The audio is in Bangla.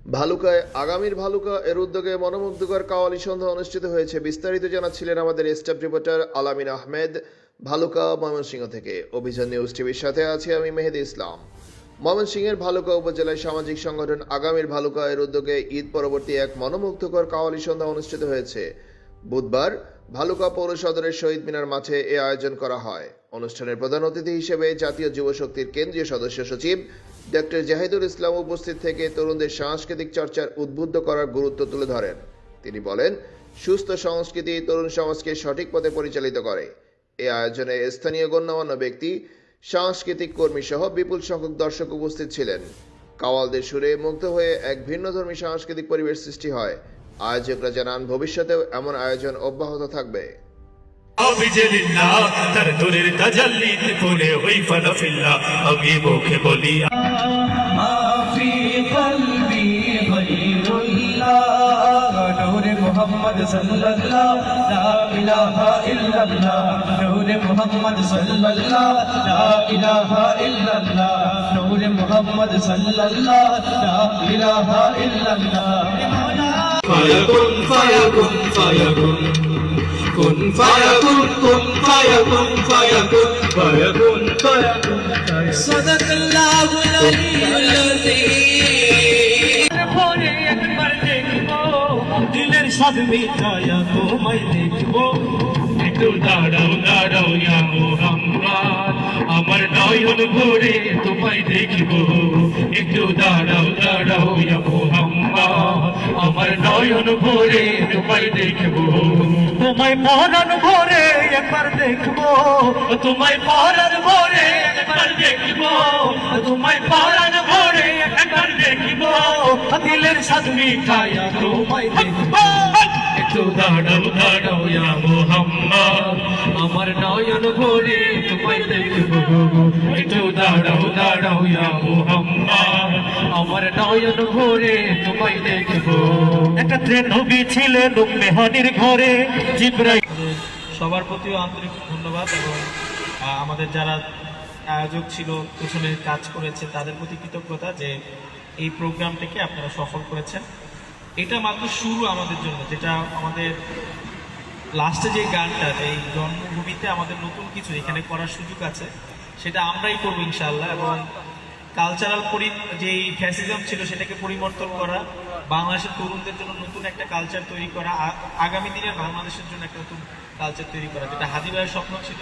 ভালুকায় আগামীর ভালুকা এর উদ্যোগে মনোমুগ্ধকর কাওয়ালি সন্ধ্যা অনুষ্ঠিত হয়েছে। বিস্তারিত জানাচ্ছিলেন আমাদের স্টাফ রিপোর্টার আলামিন আহমেদ, ভালুকা, ময়মনসিংহ থেকে। অভিযান নিউজ টিভির সাথে আছি আমি মেহেদি ইসলাম। ময়মনসিংহের ভালুকা উপজেলায় সামাজিক সংগঠন আগামীর ভালুকা এর উদ্যোগে ঈদ পরবর্তী এক মনোমুগ্ধকর কাওয়ালি সন্ধ্যা অনুষ্ঠিত হয়েছে। বুধবার ভালুকা পৌর সদরের শহীদ মিনার মাঠে এ আয়োজন করা হয়। অনুষ্ঠানের প্রধান অতিথি হিসেবে জাতীয় যুব শক্তির কেন্দ্রীয় সদস্য সচিব ডক্টর জাহিদুল ইসলাম উপস্থিত থেকে তরুণদের সাংস্কৃতিক চর্চার উদ্বুদ্ধ করার গুরুত্ব তুলে ধরেন। তিনি বলেন, সুস্থ সংস্কৃতি তরুণ সমাজকে সঠিক পথে পরিচালিত করে। এ আয়োজনে স্থানীয় গণ্যমান্য ব্যক্তি, সাংস্কৃতিক কর্মী সহ বিপুল সংখ্যক দর্শক উপস্থিত ছিলেন। কাওয়ালদের সুরে মুগ্ধ হয়ে এক ভিন্নধর্মী সাংস্কৃতিক পরিবেশ সৃষ্টি হয়। আয়োজকরা জানান, ভবিষ্যতেও এমন আয়োজন অব্যাহত থাকবে। मोहम्मद सल्लल्लाह ला इलाहा इल्लल्लाह नूर मोहम्मद सल्लल्लाह ला इलाहा इल्लल्लाह नूर मोहम्मद सल्लल्लाह ला इलाहा इल्लल्लाह फायकुन फायकुन फायकुन कुन फायकुन कुन फायकुन फायकुन फायकुन फायकुन सदकल्लाहुल अलीयुल अज़ीम दिलेर साथ मिठाया তোমায় দেখবো একটু দাঁড়াও দাঁড়াও ইয়া মুহাম্মদ আমার নয়ন ভরে তোমায় দেখবো একটু দাঁড়াও দাঁড়াও ইয়া মুহাম্মদ আমার নয়ন ভরে তোমায় দেখবো তোমায় পরাণ ভরে একবার দেখবো তোমায় পরাণ ভরে একবার দেখবো তোমায় পরাণ ভরে একবার দেখবো দিলের সাথ মিঠায়া তোমায় দেখবো একটু দাঁড়াও দাঁড়াও ইয়া মুহাম্মদ আমার নয়ন ভরে তোমায় দেখবো একটু দাঁড়াও দাঁড়াও ইয়া মুহাম্মদ আমার নয়ন ভরে তোমায় দেখবো একটা নবী ছিলেন মেহানির ঘরে জিবরাইল। সবার প্রতিও আন্তরিক ধন্যবাদ এবং আমাদের যারা আয়োজক ছিল, পেছনে কাজ করেছে, তাদের প্রতি কৃতজ্ঞতা যে এই প্রোগ্রামটিকে আপনারা সফল করেছেন। এটা মাত্র শুরু আমাদের জন্য, যেটা আমাদের লাস্টে যে গানটা, এই জন্মভূমিতে আমাদের নতুন কিছু এখানে করার সুযোগ আছে, সেটা আমরাই করবো ইনশাআল্লাহ। এবং কালচারাল যেই ফ্যাসিজম ছিল সেটাকে পরিবর্তন করা, বাংলাদেশের তরুণদের জন্য নতুন একটা কালচার তৈরি করা, আগামী দিনের বাংলাদেশের জন্য একটা নতুন কালচার তৈরি করা, যেটা হাদি ভাইয়ের স্বপ্ন ছিল।